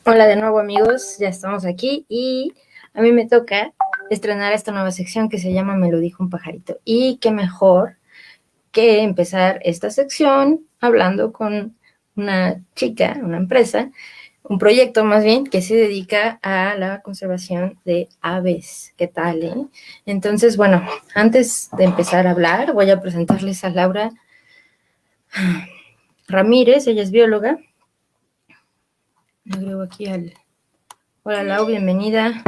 Hola de nuevo amigos, ya estamos aquí y a mí me toca estrenar esta nueva sección que se llama Me lo dijo un pajarito. Y qué mejor que empezar esta sección hablando con una chica, una empresa, un proyecto más bien, que se dedica a la conservación de aves. ¿Qué tal, eh? Entonces, bueno, antes de empezar a hablar, voy a presentarles a Laura Ramírez, ella es bióloga. Le agrego aquí al... Hola Lau, bienvenida.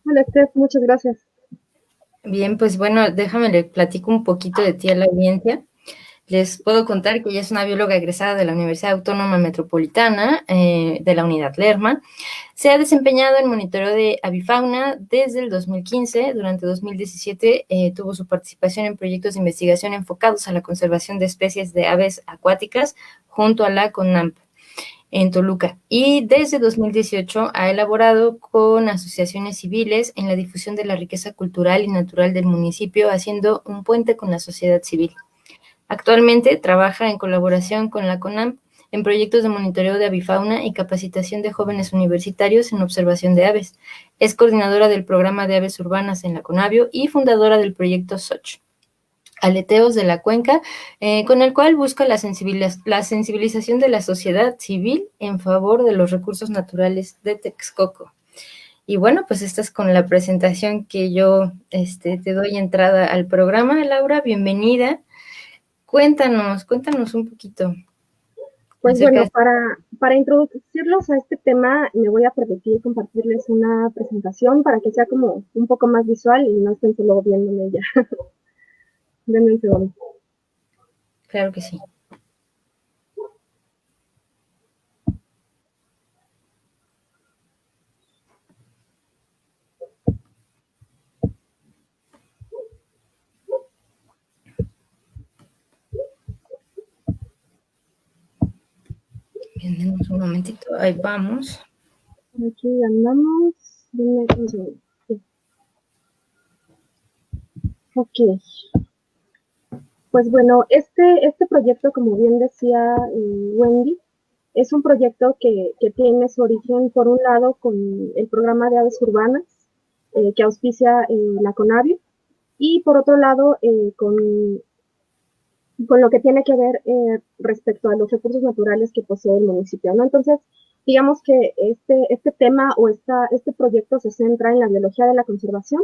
Hola, Steph, muchas gracias. Bien, pues bueno, déjame le platico un poquito de ti a la audiencia. Les puedo contar que ella es una bióloga egresada de la Universidad Autónoma Metropolitana, de la Unidad Lerma. Se ha desempeñado en monitoreo de avifauna desde el 2015. Durante 2017 tuvo su participación en proyectos de investigación enfocados a la conservación de especies de aves acuáticas junto a la CONAMP en Toluca, y desde 2018 ha elaborado con asociaciones civiles en la difusión de la riqueza cultural y natural del municipio, haciendo un puente con la sociedad civil. Actualmente trabaja en colaboración con la CONAMP en proyectos de monitoreo de avifauna y capacitación de jóvenes universitarios en observación de aves. Es coordinadora del programa de aves urbanas en la CONABIO y fundadora del proyecto SOCH, Aleteos de la Cuenca, con el cual busca la sensibilización de la sociedad civil en favor de los recursos naturales de Texcoco. Y bueno, pues esta es con la presentación que yo te doy entrada al programa. Laura, bienvenida. Cuéntanos un poquito Pues acerca bueno, de... para introducirlos a este tema, me voy a permitir compartirles una presentación para que sea como un poco más visual y no estén solo viéndome ya. Denme un segundo. Claro que sí. Bien, denos un momentito, ahí vamos. Aquí andamos. Denme un segundo. Sí. Ok. Pues bueno, este proyecto, como bien decía Wendy, es un proyecto que tiene su origen, por un lado, con el programa de aves urbanas que auspicia la CONAVIO, y por otro lado, con lo que tiene que ver respecto a los recursos naturales que posee el municipio, ¿no? Entonces, digamos que este tema o este proyecto se centra en la biología de la conservación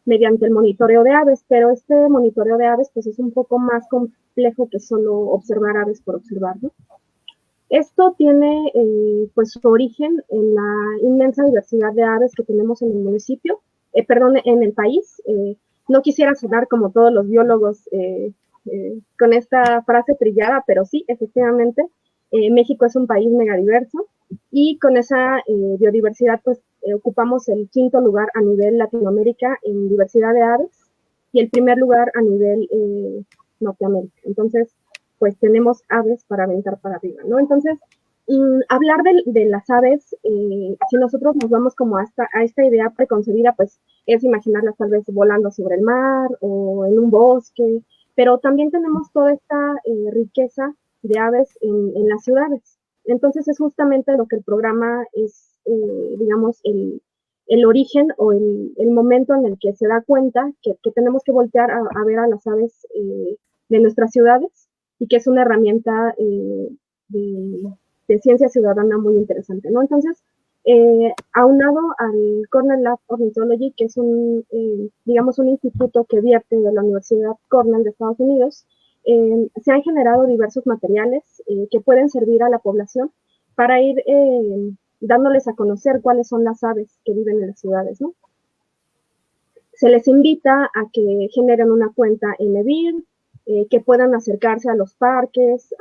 mediante el monitoreo de aves, pero este monitoreo de aves pues es un poco más complejo que solo observar aves por observar, ¿no? Esto tiene pues su origen en la inmensa diversidad de aves que tenemos en el municipio, perdón, en el país. No quisiera sonar como todos los biólogos con esta frase trillada, pero sí, efectivamente, México es un país megadiverso y con esa biodiversidad pues ocupamos el quinto lugar a nivel Latinoamérica en diversidad de aves y el primer lugar a nivel Norteamérica. Entonces, pues tenemos aves para aventar para arriba, ¿no? Entonces, hablar de las aves, si nosotros nos vamos como a esta idea preconcebida, pues es imaginarlas tal vez volando sobre el mar o en un bosque, pero también tenemos toda esta riqueza de aves en las ciudades. Entonces es justamente lo que el programa es, digamos, el origen o el momento en el que se da cuenta que tenemos que voltear a ver a las aves de nuestras ciudades y que es una herramienta de ciencia ciudadana muy interesante, ¿no? Entonces, aunado al Cornell Lab Ornithology, que es digamos, un instituto que vierte de la Universidad Cornell de Estados Unidos, se han generado diversos materiales que pueden servir a la población para ir dándoles a conocer cuáles son las aves que viven en las ciudades, ¿no? Se les invita a que generen una cuenta en EBIR, que puedan acercarse a los parques,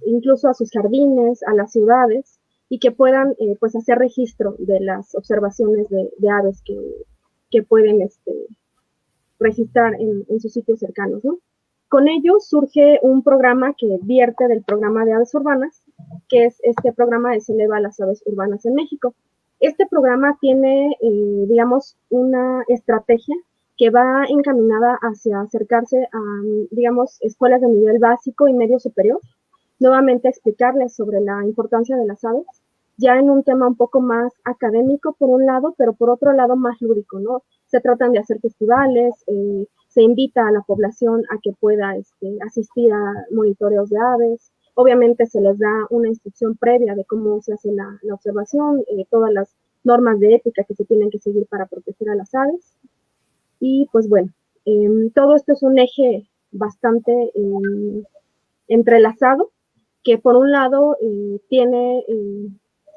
incluso a sus jardines, a las ciudades, y que puedan pues hacer registro de las observaciones de aves que pueden registrar en sus sitios cercanos, ¿no? Con ello surge un programa que vierte del programa de aves urbanas, que es este programa de Se eleva a las aves urbanas en México. Este programa tiene, digamos, una estrategia que va encaminada hacia acercarse a, digamos, escuelas de nivel básico y medio superior, nuevamente explicarles sobre la importancia de las aves, ya en un tema un poco más académico por un lado, pero por otro lado más lúdico, ¿no? Se tratan de hacer festivales, se invita a la población a que pueda asistir a monitoreos de aves, obviamente se les da una instrucción previa de cómo se hace la observación, todas las normas de ética que se tienen que seguir para proteger a las aves. Y pues bueno, todo esto es un eje bastante entrelazado, que por un lado tiene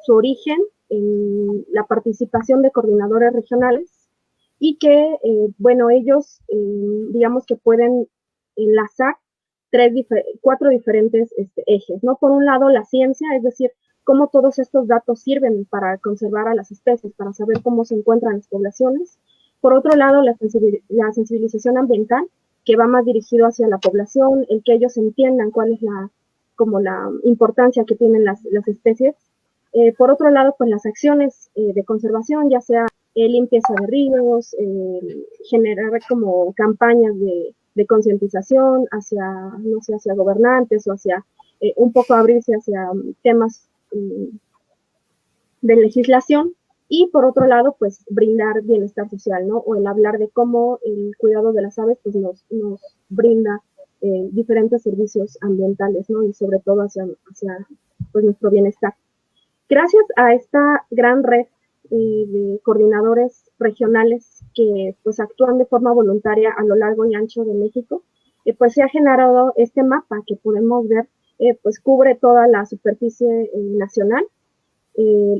su origen en la participación de coordinadores regionales y que, bueno, ellos digamos que pueden enlazar cuatro diferentes ejes, ¿no? Por un lado, la ciencia, es decir, cómo todos estos datos sirven para conservar a las especies, para saber cómo se encuentran las poblaciones. Por otro lado, la sensibilización ambiental, que va más dirigido hacia la población, el que ellos entiendan cuál es como la importancia que tienen las especies. Por otro lado, pues las acciones de conservación, ya sea limpieza de ríos, generar como campañas de concientización hacia, no sé, hacia gobernantes o hacia un poco abrirse hacia temas de legislación. Y por otro lado, pues brindar bienestar social, ¿no? O el hablar de cómo el cuidado de las aves pues nos brinda diferentes servicios ambientales, ¿no? Y sobre todo hacia pues, nuestro bienestar. Gracias a esta gran red de coordinadores regionales que pues actúan de forma voluntaria a lo largo y ancho de México, pues se ha generado este mapa que podemos ver, pues cubre toda la superficie nacional.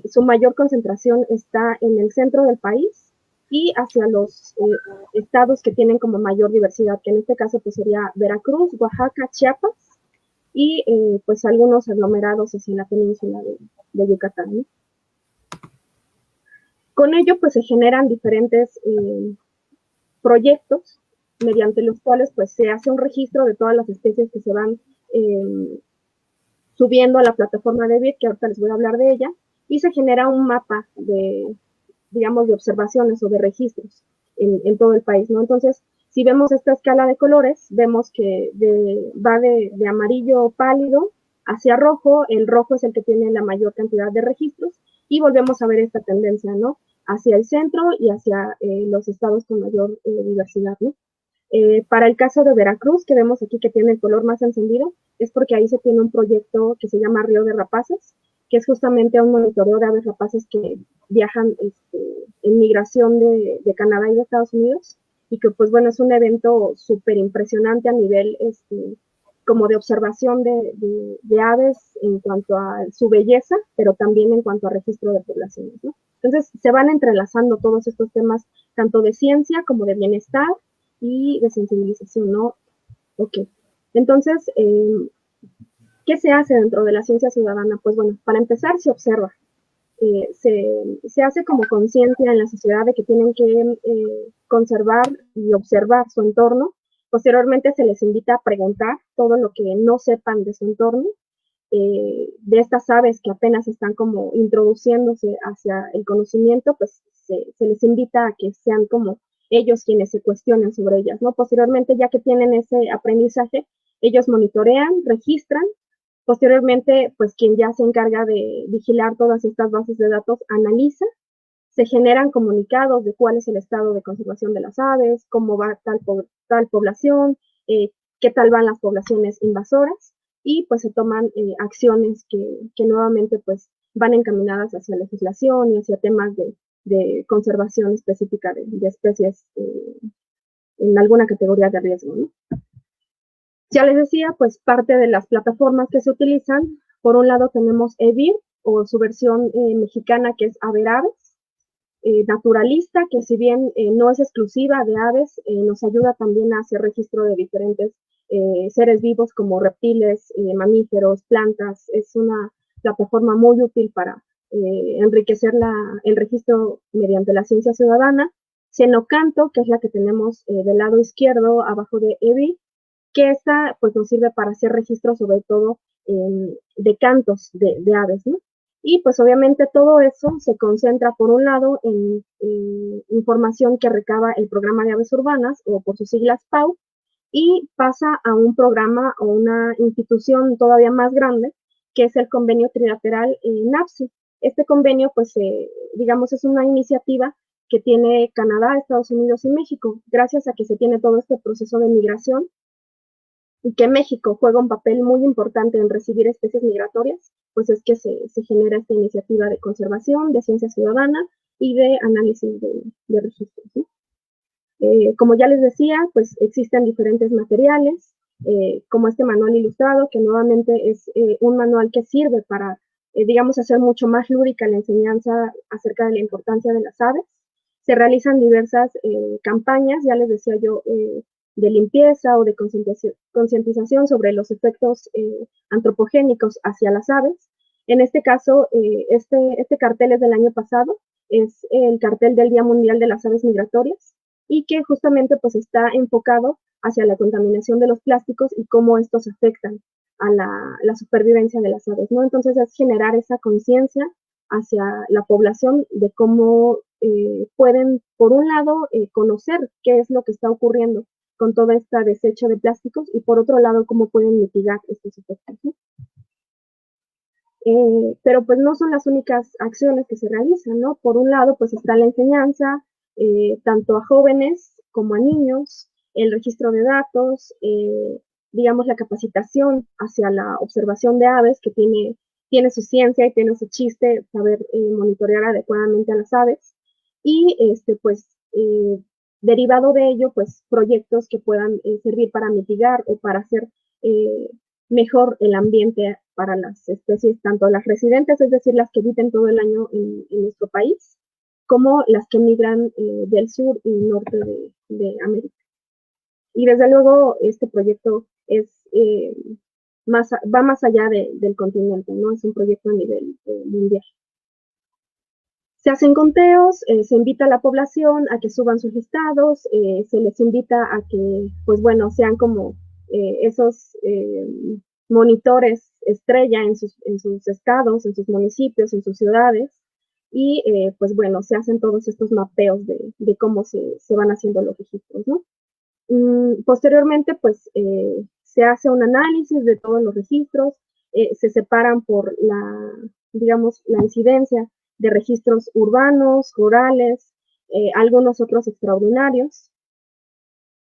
Su mayor concentración está en el centro del país y hacia los estados que tienen como mayor diversidad, que en este caso pues sería Veracruz, Oaxaca, Chiapas y pues algunos aglomerados hacia la península de Yucatán, ¿no? Con ello pues se generan diferentes proyectos mediante los cuales pues se hace un registro de todas las especies que se van subiendo a la plataforma de BIRD, que ahorita les voy a hablar de ella, y se genera un mapa de, digamos, de observaciones o de registros en todo el país, ¿no? Entonces, si vemos esta escala de colores, vemos que va de amarillo pálido hacia rojo, el rojo es el que tiene la mayor cantidad de registros, y volvemos a ver esta tendencia, ¿no? Hacia el centro y hacia los estados con mayor diversidad, ¿no? Para el caso de Veracruz, que vemos aquí que tiene el color más encendido, es porque ahí se tiene un proyecto que se llama Río de Rapaces, que es justamente un monitoreo de aves rapaces que viajan en migración de Canadá y de Estados Unidos, y que pues bueno, es un evento súper impresionante a nivel como de observación de aves en cuanto a su belleza, pero también en cuanto a registro de poblaciones, ¿no? Entonces se van entrelazando todos estos temas, tanto de ciencia como de bienestar y de sensibilización, ¿no? Ok. Entonces, ¿qué se hace dentro de la ciencia ciudadana? Pues bueno, para empezar se observa, se hace como conciencia en la sociedad de que tienen que conservar y observar su entorno. Posteriormente se les invita a preguntar todo lo que no sepan de su entorno, de estas aves que apenas están como introduciéndose hacia el conocimiento, pues se les invita a que sean como ellos quienes se cuestionen sobre ellas, ¿no? Posteriormente, ya que tienen ese aprendizaje, ellos monitorean, registran. Posteriormente, pues quien ya se encarga de vigilar todas estas bases de datos analiza, se generan comunicados de cuál es el estado de conservación de las aves, cómo va tal población, qué tal van las poblaciones invasoras, y pues se toman acciones que nuevamente pues van encaminadas hacia legislación y hacia temas de conservación específica de especies en alguna categoría de riesgo, ¿no? Ya les decía, pues parte de las plataformas que se utilizan, por un lado tenemos EBIR, o su versión mexicana, que es Averaves, naturalista, que si bien no es exclusiva de aves, nos ayuda también a hacer registro de diferentes seres vivos como reptiles, mamíferos, plantas. Es una plataforma muy útil para enriquecer el registro mediante la ciencia ciudadana. Cenocanto, que es la que tenemos del lado izquierdo, abajo de EBI, que esta pues nos sirve para hacer registros sobre todo de cantos de aves, ¿no? Y pues obviamente todo eso se concentra por un lado en información que recaba el Programa de Aves Urbanas, o por sus siglas PAU, y pasa a un programa o una institución todavía más grande, que es el convenio trilateral NAFSI. Este convenio, pues, digamos, es una iniciativa que tiene Canadá, Estados Unidos y México, gracias a que se tiene todo este proceso de migración y que México juega un papel muy importante en recibir especies migratorias, pues es que se genera esta iniciativa de conservación, de ciencia ciudadana y de análisis de registros, ¿sí? Como ya les decía, pues existen diferentes materiales, como este manual ilustrado, que nuevamente es un manual que sirve para, digamos, hacer mucho más lúdica la enseñanza acerca de la importancia de las aves. Se realizan diversas campañas, ya les decía yo, de limpieza o de concientización sobre los efectos antropogénicos hacia las aves. En este caso, este cartel es del año pasado, es el cartel del Día Mundial de las Aves Migratorias, y que justamente pues está enfocado hacia la contaminación de los plásticos y cómo estos afectan a la supervivencia de las aves, ¿no? Entonces es generar esa conciencia hacia la población de cómo pueden, por un lado, conocer qué es lo que está ocurriendo con todo este desecho de plásticos y por otro lado, cómo pueden mitigar estos efectos, ¿no? Pero pues no son las únicas acciones que se realizan, ¿no? Por un lado, pues está la enseñanza, tanto a jóvenes como a niños, el registro de datos, digamos la capacitación hacia la observación de aves, que tiene su ciencia y tiene su chiste, saber monitorear adecuadamente a las aves, y pues derivado de ello, pues proyectos que puedan servir para mitigar o para hacer mejor el ambiente para las especies, tanto las residentes, es decir, las que viven todo el año en nuestro país, como las que migran del sur y norte de América. Y desde luego este proyecto es, va más allá del continente, ¿no? Es un proyecto a nivel mundial. Se hacen conteos, se invita a la población a que suban sus listados, se les invita a que, pues bueno, sean como esos monitores estrella en sus estados, en sus municipios, en sus ciudades, y pues bueno, se hacen todos estos mapeos de cómo se van haciendo los registros, ¿no? Posteriormente, pues se hace un análisis de todos los registros, se separan por digamos, la incidencia de registros urbanos, rurales, algunos otros extraordinarios.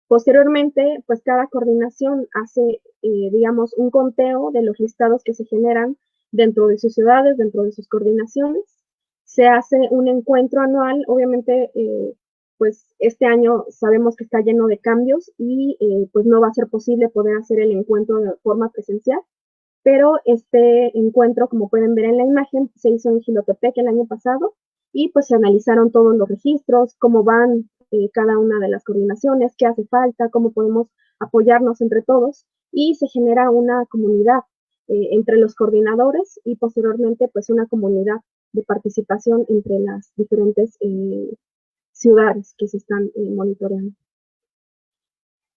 Posteriormente, pues cada coordinación hace, digamos, un conteo de los listados que se generan dentro de sus ciudades, dentro de sus coordinaciones. Se hace un encuentro anual, obviamente, pues este año sabemos que está lleno de cambios y pues no va a ser posible poder hacer el encuentro de forma presencial, pero este encuentro, como pueden ver en la imagen, se hizo en Jilotepec el año pasado y pues se analizaron todos los registros, cómo van cada una de las coordinaciones, qué hace falta, cómo podemos apoyarnos entre todos y se genera una comunidad entre los coordinadores y posteriormente pues una comunidad de participación entre las diferentes ciudades que se están monitoreando.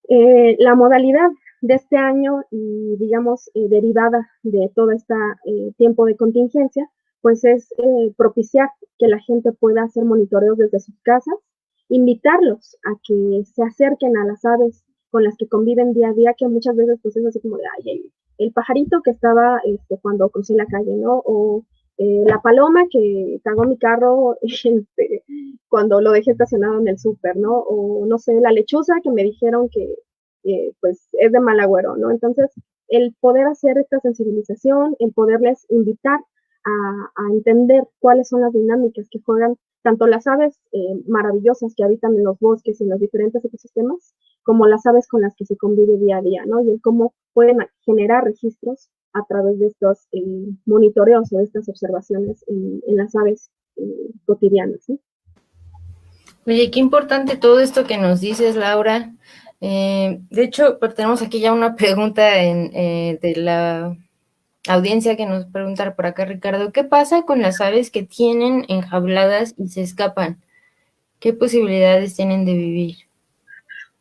La modalidad de este año y digamos derivada de todo este tiempo de contingencia, pues es propiciar que la gente pueda hacer monitoreos desde sus casas, invitarlos a que se acerquen a las aves con las que conviven día a día, que muchas veces pues es así como de, ay, el pajarito que estaba cuando crucé la calle, ¿no? O la paloma que cagó mi carro cuando lo dejé estacionado en el súper, ¿no? O no sé, la lechuza que me dijeron que pues es de mal agüero, ¿no? Entonces, el poder hacer esta sensibilización, el poderles invitar a entender cuáles son las dinámicas que juegan tanto las aves maravillosas que habitan en los bosques y en los diferentes ecosistemas, como las aves con las que se convive día a día, ¿no? Y el cómo pueden generar registros a través de estos monitoreos o de estas observaciones en las aves cotidianas, ¿sí? Oye, qué importante todo esto que nos dices, Laura. De hecho, pues, tenemos aquí ya una pregunta de la audiencia que nos pregunta por acá, Ricardo. ¿Qué pasa con las aves que tienen enjauladas y se escapan? ¿Qué posibilidades tienen de vivir?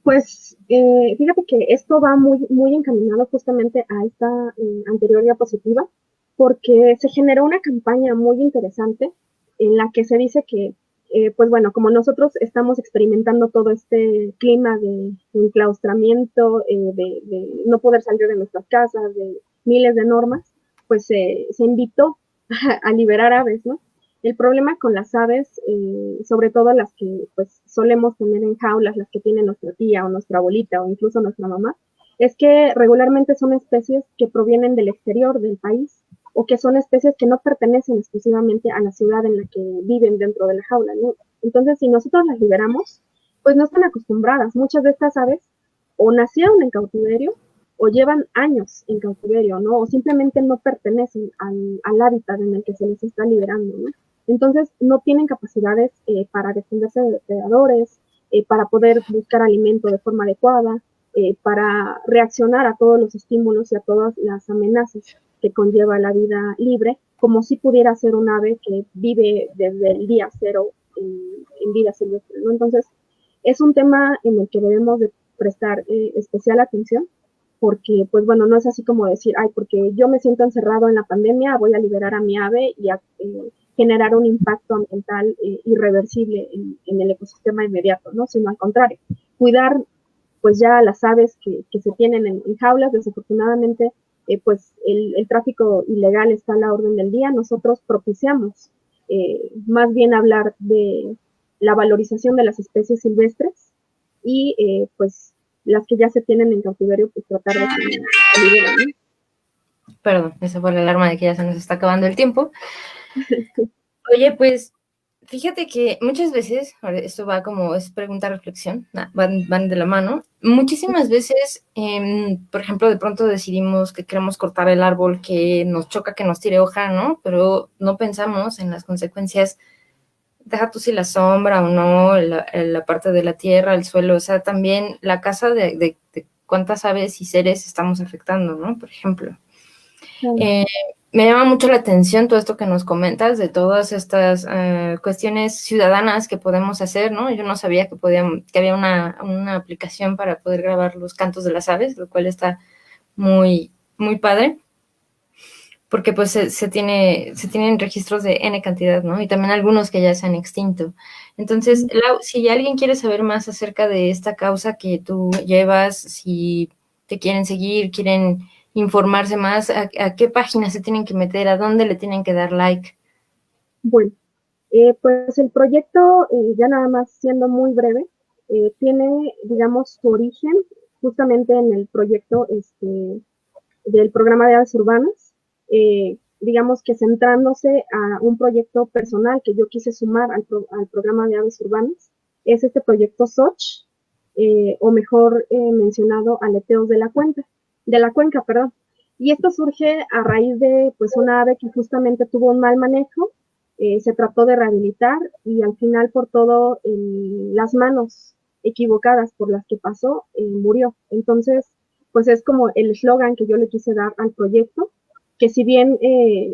Pues fíjate que esto va muy, muy encaminado justamente a esta anterior diapositiva, porque se generó una campaña muy interesante en la que se dice que pues bueno, como nosotros estamos experimentando todo este clima de enclaustramiento, de no poder salir de nuestras casas, de miles de normas, pues se invitó a liberar aves, ¿no? El problema con las aves, sobre todo las que pues solemos tener en jaulas, las que tiene nuestra tía o nuestra abuelita o incluso nuestra mamá, es que regularmente son especies que provienen del exterior del país o que son especies que no pertenecen exclusivamente a la ciudad en la que viven dentro de la jaula, ¿no? Entonces, si nosotros las liberamos, pues no están acostumbradas. Muchas de estas aves o nacieron en cautiverio o llevan años en cautiverio, ¿no? O simplemente no pertenecen al hábitat en el que se les está liberando, ¿no? Entonces, no tienen capacidades para defenderse de depredadores, para poder buscar alimento de forma adecuada, para reaccionar a todos los estímulos y a todas las amenazas que conlleva la vida libre, como si pudiera ser un ave que vive desde el día cero en vida silvestre, ¿no? Entonces, es un tema en el que debemos de prestar especial atención, porque, pues bueno, no es así como decir, ay, porque yo me siento encerrado en la pandemia, voy a liberar a mi ave y a generar un impacto ambiental irreversible en el ecosistema inmediato, ¿no? Sino al contrario, cuidar pues ya las aves que se tienen en jaulas. Desafortunadamente, pues el tráfico ilegal está a la orden del día. Nosotros propiciamos más bien hablar de la valorización de las especies silvestres y pues las que ya se tienen en cautiverio, pues tratar de que se liberen, ¿no? Perdón, esa fue la alarma de que ya se nos está acabando el tiempo. Oye, pues fíjate que muchas veces, esto va como es pregunta-reflexión, van de la mano. Muchísimas veces, por ejemplo, de pronto decidimos que queremos cortar el árbol que nos choca, que nos tire hoja, ¿no? Pero no pensamos en las consecuencias, deja tú si la sombra o no, la parte de la tierra, el suelo, o sea, también la casa de cuántas aves y seres estamos afectando, ¿no? Por ejemplo. Me llama mucho la atención todo esto que nos comentas de todas estas cuestiones ciudadanas que podemos hacer, ¿no? Yo no sabía que había una aplicación para poder grabar los cantos de las aves, lo cual está muy, muy padre, porque pues se tienen registros de N cantidad, ¿no? Y también algunos que ya se han extinto. Entonces, Lau, si alguien quiere saber más acerca de esta causa que tú llevas, si te quieren seguir, quieren informarse más, ¿a qué página se tienen que meter? ¿A dónde le tienen que dar like? Bueno, pues el proyecto, ya nada más siendo muy breve, tiene, digamos, su origen justamente en el proyecto del programa de aves urbanas, digamos que centrándose a un proyecto personal que yo quise sumar al programa de aves urbanas, es este proyecto SOCH, o mejor mencionado Aleteos de la cuenca, perdón. Y esto surge a raíz de pues una ave que justamente tuvo un mal manejo, se trató de rehabilitar y al final por todo las manos equivocadas por las que pasó, murió. Entonces, pues es como el eslogan que yo le quise dar al proyecto, que si bien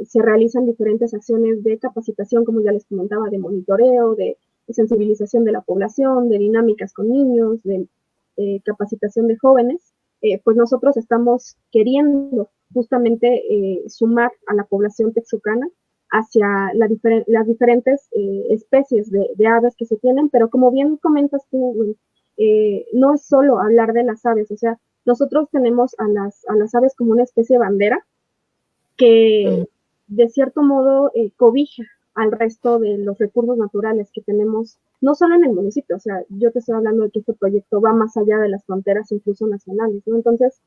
se realizan diferentes acciones de capacitación, como ya les comentaba, de monitoreo, de sensibilización de la población, de dinámicas con niños, de capacitación de jóvenes, pues nosotros estamos queriendo justamente sumar a la población texucana hacia las diferentes especies de aves que se tienen, pero como bien comentas tú, no es solo hablar de las aves, o sea, nosotros tenemos a las aves como una especie de bandera que de cierto modo cobija al resto de los recursos naturales que tenemos, no solo en el municipio, o sea, yo te estoy hablando de que este proyecto va más allá de las fronteras incluso nacionales, ¿no? Entonces,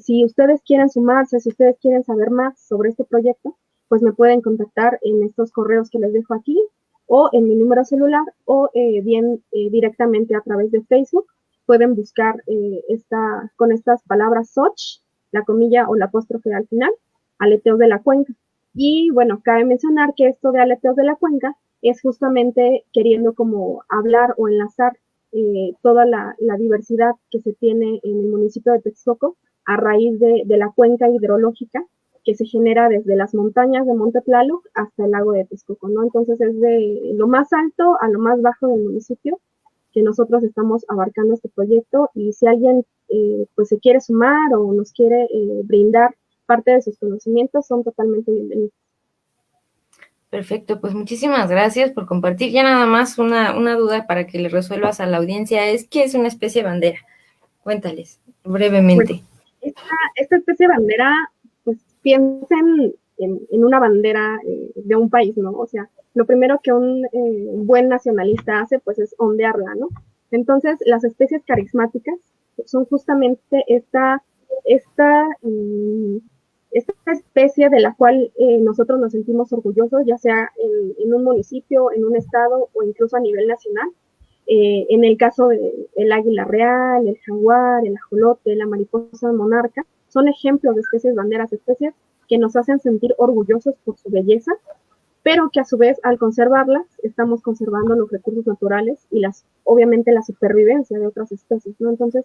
si ustedes quieren sumarse, si ustedes quieren saber más sobre este proyecto, pues me pueden contactar en estos correos que les dejo aquí, o en mi número celular, o bien directamente a través de Facebook. Pueden buscar con estas palabras SOCH, la comilla o la apóstrofe al final, Aleteos de la Cuenca. Y bueno, cabe mencionar que esto de Aleteos de la Cuenca es justamente queriendo como hablar o enlazar toda la diversidad que se tiene en el municipio de Texcoco a raíz de la cuenca hidrológica que se genera desde las montañas de Monte Tlaloc hasta el lago de Texcoco, ¿no? Entonces es de lo más alto a lo más bajo del municipio que nosotros estamos abarcando este proyecto, y si alguien pues se quiere sumar o nos quiere brindar parte de sus conocimientos, son totalmente bienvenidos. Perfecto, pues muchísimas gracias por compartir. Ya nada más una duda para que le resuelvas a la audiencia es, ¿qué es una especie bandera? Cuéntales Bueno, brevemente. esta especie de bandera, pues piensen en una bandera de un país, ¿no? O sea, lo primero que un buen nacionalista hace, pues es ondearla, ¿no? Entonces, las especies carismáticas son justamente esta especie de la cual nosotros nos sentimos orgullosos, ya sea en un municipio, en un estado o incluso a nivel nacional. En el caso del águila real, el jaguar, el ajolote, la mariposa monarca, son ejemplos de especies banderas, especies que nos hacen sentir orgullosos por su belleza, pero que a su vez al conservarlas estamos conservando los recursos naturales y obviamente la supervivencia de otras especies, ¿no? Entonces,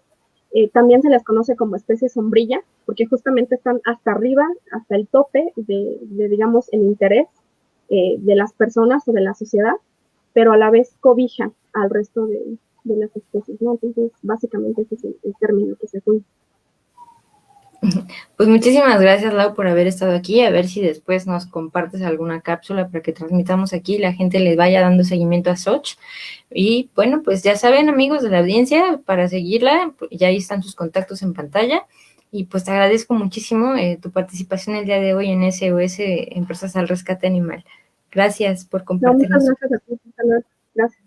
también se les conoce como especies sombrilla, porque justamente están hasta arriba, hasta el tope digamos, el interés de las personas o de la sociedad, pero a la vez cobijan al resto de las especies, ¿no? Entonces, básicamente ese es el término que se usa. Pues muchísimas gracias, Lau, por haber estado aquí. A ver si después nos compartes alguna cápsula para que transmitamos aquí y la gente les vaya dando seguimiento a Soch. Y bueno, pues ya saben, amigos de la audiencia, para seguirla, ya ahí están sus contactos en pantalla. Y pues te agradezco muchísimo tu participación el día de hoy en SOS Empresas al Rescate Animal. Gracias por compartirnos. No, muchas gracias a ti. Gracias.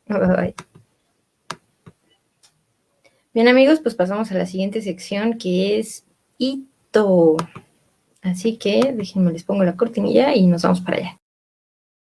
Bye, bye. Bien, amigos, pues pasamos a la siguiente sección que es Hito. Así que déjenme les pongo la cortinilla y nos vamos para allá.